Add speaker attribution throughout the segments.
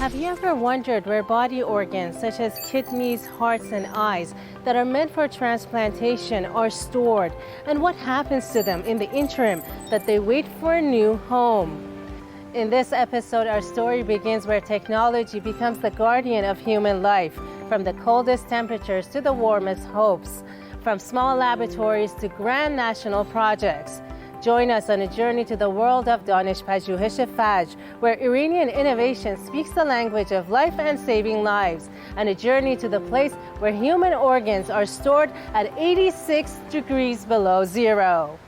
Speaker 1: Have you ever wondered where body organs such as kidneys, hearts, and eyes that are meant for transplantation are stored, and what happens to them in the interim that they wait for a new home? In this episode, our story begins where technology becomes the guardian of human life, from the coldest temperatures to the warmest hopes, from small laboratories to grand national projects. Join us on a journey to the world of دانش‌پژوهش فجر, where Iranian innovation speaks the language of life and saving lives, and a journey to the place where human organs are stored at 86 degrees below zero.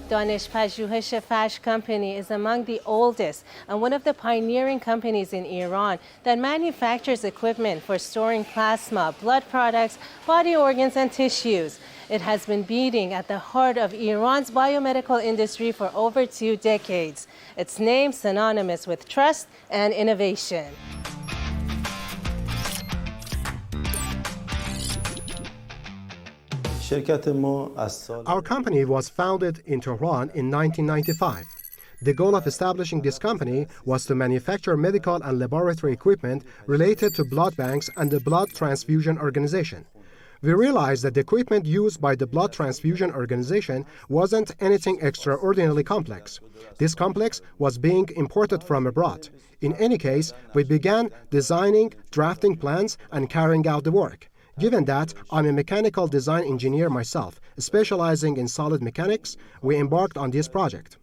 Speaker 1: دانش‌پژوهش فجر company is among the oldest and one of the pioneering companies in Iran that manufactures equipment for storing plasma, blood products, body organs, and tissues. It has been beating at the heart of Iran's biomedical industry for over 2 decades. Its name synonymous with trust and innovation.
Speaker 2: Our company was founded in Tehran in 1995. The goal of establishing this company was to manufacture medical and laboratory equipment related to blood banks and the blood transfusion organization. We realized that the equipment used by the blood transfusion organization wasn't anything extraordinarily complex. This complex was being imported from abroad. In any case, we began designing, drafting plans, and carrying out the work. Given that I'm a mechanical design engineer myself, specializing in solid mechanics, we embarked on this project.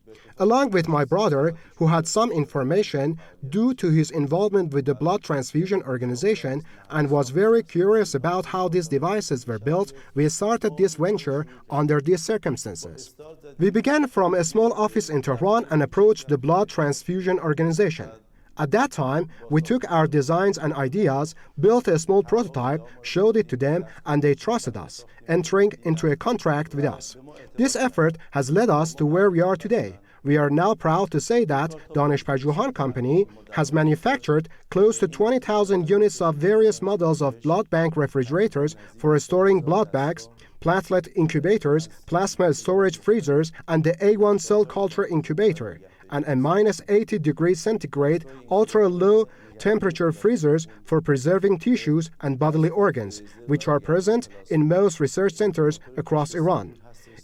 Speaker 2: Along with my brother, who had some information due to his involvement with the blood transfusion organization and was very curious about how these devices were built, we started this venture under these circumstances. We began from a small office in Tehran and approached the blood transfusion organization. At that time, we took our designs and ideas, built a small prototype, showed it to them, and they trusted us, entering into a contract with us. This effort has led us to where we are today. We are now proud to say that دانش‌پژوهان company has manufactured close to 20,000 units of various models of blood bank refrigerators for storing blood bags, platelet incubators, plasma storage freezers, and the A1 cell culture incubator, and a minus 80 degrees centigrade ultra-low temperature freezers for preserving tissues and bodily organs, which are present in most research centers across Iran.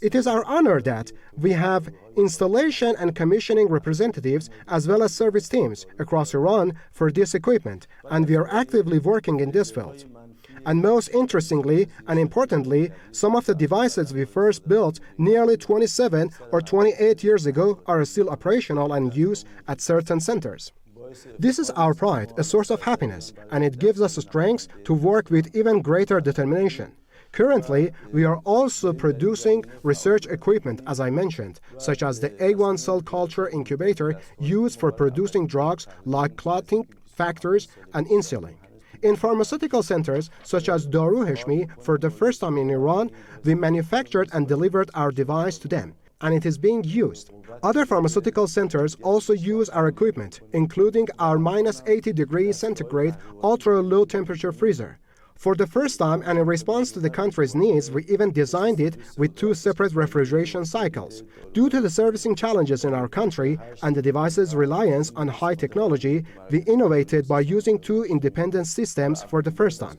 Speaker 2: It is our honor that we have installation and commissioning representatives as well as service teams across Iran for this equipment, and we are actively working in this field. And most interestingly and importantly, some of the devices we first built nearly 27 or 28 years ago are still operational and used at certain centers. This is our pride, a source of happiness, and it gives us strength to work with even greater determination. Currently, we are also producing research equipment, as I mentioned, such as the A1 cell culture incubator used for producing drugs like clotting factors and insulin. In pharmaceutical centers, such as Daru Hashmi, for the first time in Iran, we manufactured and delivered our device to them, and it is being used. Other pharmaceutical centers also use our equipment, including our minus 80 degrees centigrade ultra-low temperature freezer. For the first time, and in response to the country's needs, we even designed it with 2 separate refrigeration cycles. Due to the servicing challenges in our country and the device's reliance on high technology, we innovated by using 2 independent systems for the first time.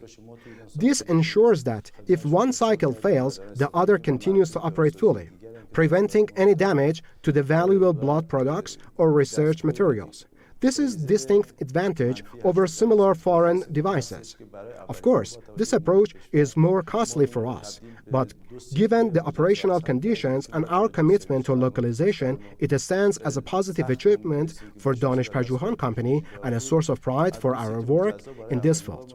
Speaker 2: This ensures that if one cycle fails, the other continues to operate fully, preventing any damage to the valuable blood products or research materials. This is a distinct advantage over similar foreign devices. Of course, this approach is more costly for us, but given the operational conditions and our commitment to localization, it stands as a positive achievement for دانش‌پژوهان company and a source of pride for our work in this field.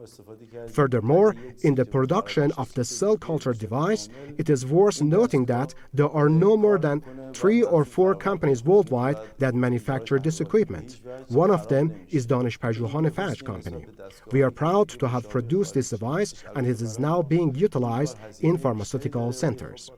Speaker 2: Furthermore, in the production of the cell culture device, it is worth noting that there are no more than 3 or 4 companies worldwide that manufacture this equipment. One of them is دانش‌پژوهان فجر company. We are proud to have produced this device, and it is now being utilized in pharmaceutical centers.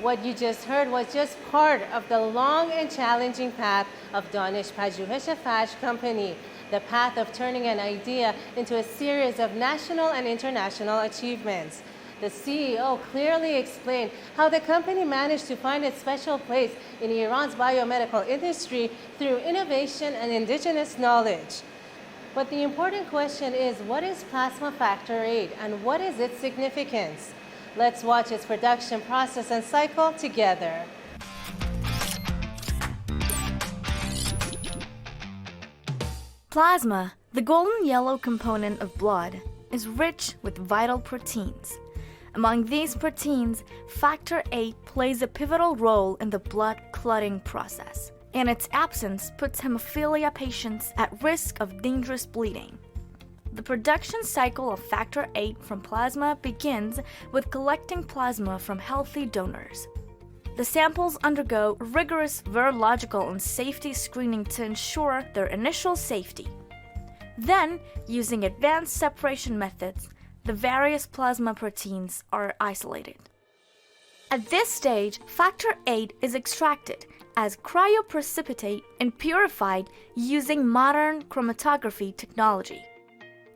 Speaker 1: What you just heard was just part of the long and challenging path of Danish Pajoohesh Faj Company, the path of turning an idea into a series of national and international achievements. The CEO clearly explained how the company managed to find its special place in Iran's biomedical industry through innovation and indigenous knowledge. But the important question is, what is plasma factor VIII and what is its significance? Let's watch its production process and cycle together.
Speaker 3: Plasma, the golden yellow component of blood, is rich with vital proteins. Among these proteins, factor VIII plays a pivotal role in the blood clotting process, and its absence puts hemophilia patients at risk of dangerous bleeding. The production cycle of factor VIII from plasma begins with collecting plasma from healthy donors. The samples undergo rigorous virological and safety screening to ensure their initial safety. Then, using advanced separation methods, the various plasma proteins are isolated. At this stage, factor VIII is extracted as cryoprecipitate and purified using modern chromatography technology.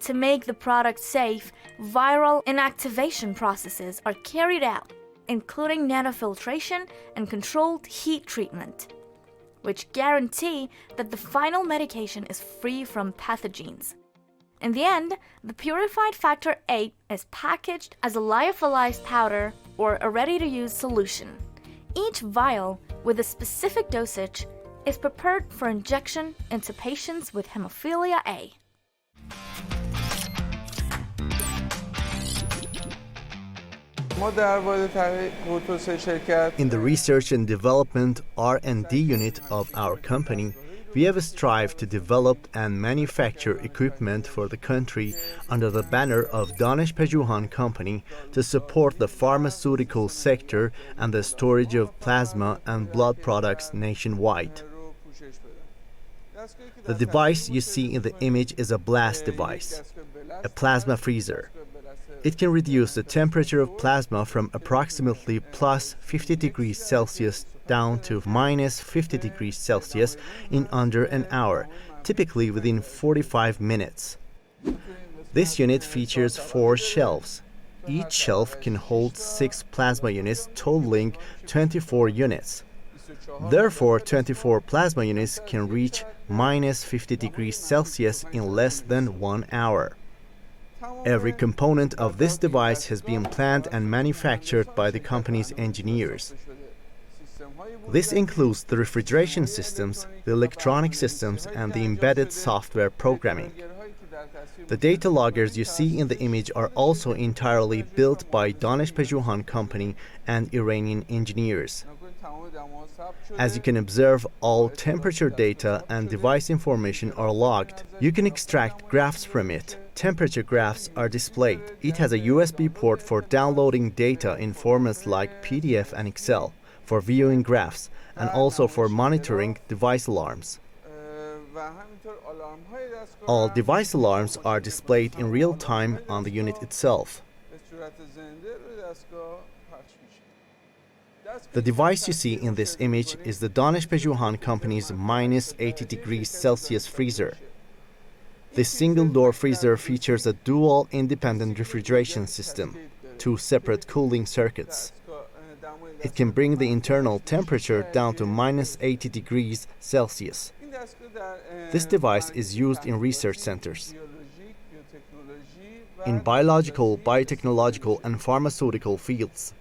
Speaker 3: To make the product safe, viral inactivation processes are carried out, including nanofiltration and controlled heat treatment, which guarantee that the final medication is free from pathogens. In the end, the purified factor VIII is packaged as a lyophilized powder or a ready-to-use solution. Each vial, with a specific dosage, is prepared for injection into patients with hemophilia A.
Speaker 4: In the research and development (R&D) unit of our company, we have strived to develop and manufacture equipment for the country under the banner of Danish Pajoohan Company to support the pharmaceutical sector and the storage of plasma and blood products nationwide. The device you see in the image is a blast device, a plasma freezer. It can reduce the temperature of plasma from approximately plus 50 degrees Celsius down to minus 50 degrees Celsius in under an hour, typically within 45 minutes. This unit features 4 shelves. Each shelf can hold 6 plasma units, totaling 24 units. Therefore, 24 plasma units can reach minus 50 degrees Celsius in less than 1 hour. Every component of this device has been planned and manufactured by the company's engineers. This includes the refrigeration systems, the electronic systems, and the embedded software programming. The data loggers you see in the image are also entirely built by Danish Pajoohan Company and Iranian engineers. As you can observe, all temperature data and device information are logged. You can extract graphs from it. Temperature graphs are displayed. It has a USB port for downloading data in formats like PDF and Excel, for viewing graphs, and also for monitoring device alarms. All device alarms are displayed in real time on the unit itself. The device you see in this image is the Danish Pajoohan Company's minus 80 degrees Celsius freezer. This single-door freezer features a dual independent refrigeration system, 2 separate cooling circuits. It can bring the internal temperature down to minus 80 degrees Celsius. This device is used in research centers, in biological, biotechnological, and pharmaceutical fields.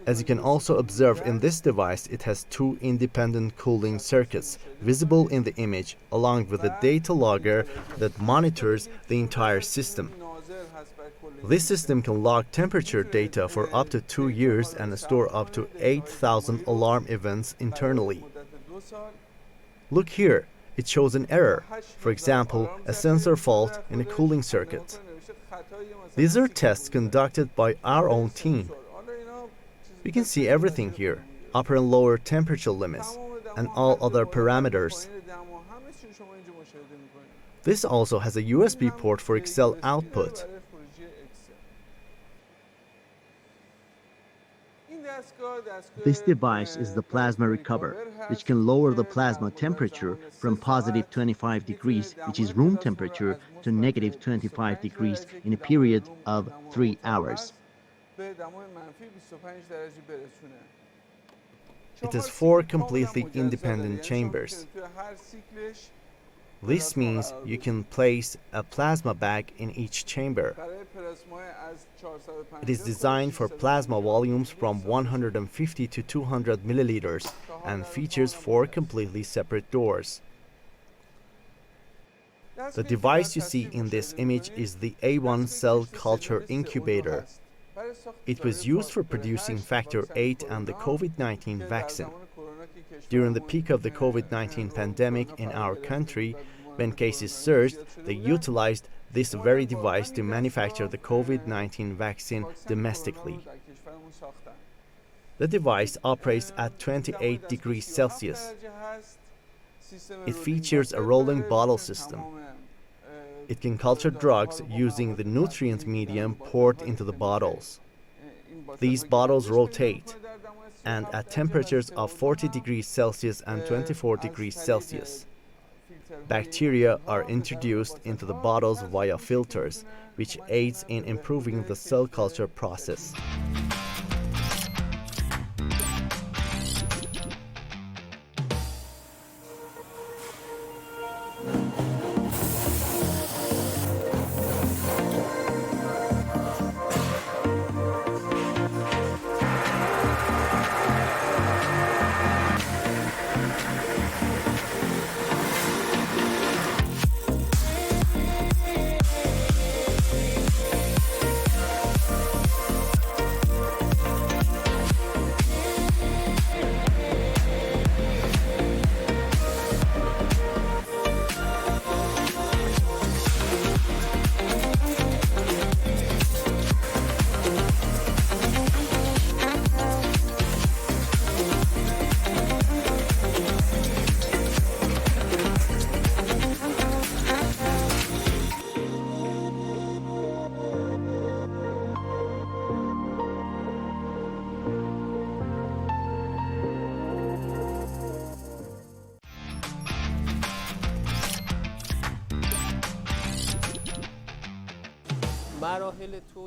Speaker 4: As you can also observe in this device, it has 2 independent cooling circuits visible in the image, along with a data logger that monitors the entire system. This system can log temperature data for up to 2 years and store up to 8,000 alarm events internally. Look here, it shows an error, for example, a sensor fault in a cooling circuit. These are tests conducted by our own team. You can see everything here, upper and lower temperature limits, and all other parameters. This also has a USB port for Excel output. This device is the plasma recover, which can lower the plasma temperature from positive 25 degrees, which is room temperature, to negative 25 degrees in a period of 3 hours. It has 4 completely independent chambers. This means you can place a plasma bag in each chamber. It is designed for plasma volumes from 150 to 200 milliliters and features 4 completely separate doors. The device you see in this image is the A1 cell culture incubator. It was used for producing factor VIII and the COVID-19 vaccine. During the peak of the COVID-19 pandemic in our country, when cases surged, they utilized this very device to manufacture the COVID-19 vaccine domestically. The device operates at 28 degrees Celsius. It features a rolling bottle system. It can culture drugs using the nutrient medium poured into the bottles. These bottles rotate, and at temperatures of 40 degrees Celsius and 24 degrees Celsius. Bacteria are introduced into the bottles via filters, which aids in improving the cell culture process.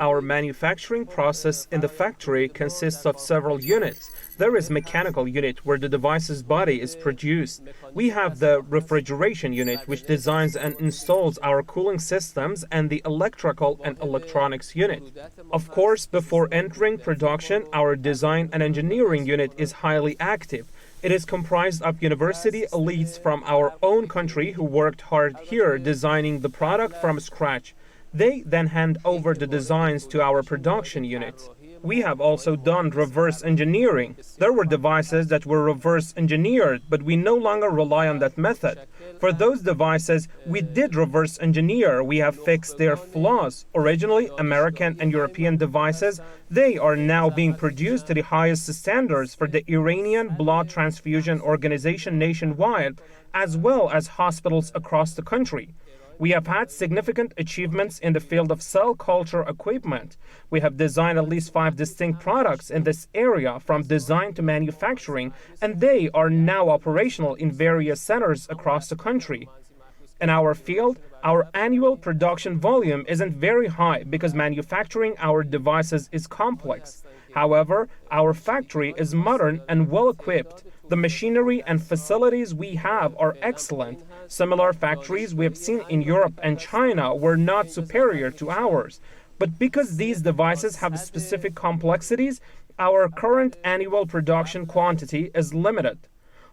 Speaker 5: Our manufacturing process in the factory consists of several units. There is mechanical unit where the device's body is produced. We have the refrigeration unit which designs and installs our cooling systems, and the electrical and electronics unit. Of course, before entering production, our design and engineering unit is highly active. It is comprised of university elites from our own country who worked hard here designing the product from scratch. They then hand over the designs to our production unit. We have also done reverse engineering. There were devices that were reverse engineered, but we no longer rely on that method. For those devices, we did reverse engineer. We have fixed their flaws. Originally American and European devices, they are now being produced to the highest standards for the Iranian Blood Transfusion Organization nationwide, as well as hospitals across the country. We have had significant achievements in the field of cell culture equipment. We have designed at least 5 distinct products in this area, from design to manufacturing, and they are now operational in various centers across the country. In our field, our annual production volume isn't very high because manufacturing our devices is complex. However, our factory is modern and well equipped. The machinery and facilities we have are excellent. Similar factories we have seen in Europe and China were not superior to ours. But because these devices have specific complexities, our current annual production quantity is limited.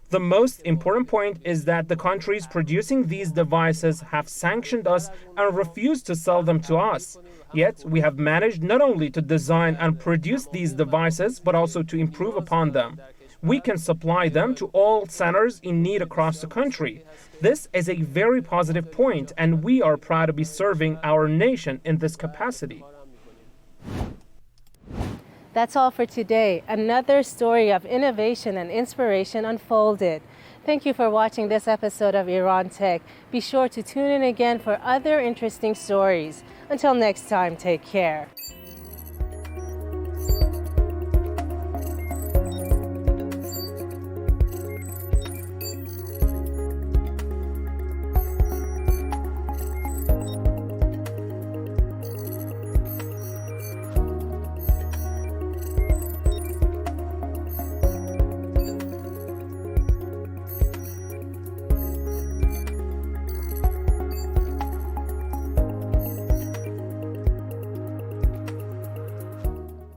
Speaker 5: The most important point is that the countries producing these devices have sanctioned us and refused to sell them to us. Yet, we have managed not only to design and produce these devices, but also to improve upon them. We can supply them to all centers in need across the country. This is a very positive point, and we are proud to be serving our nation in this capacity.
Speaker 1: That's all for today. Another story of innovation and inspiration unfolded. Thank you for watching this episode of Iran Tech. Be sure to tune in again for other interesting stories. Until next time, take care.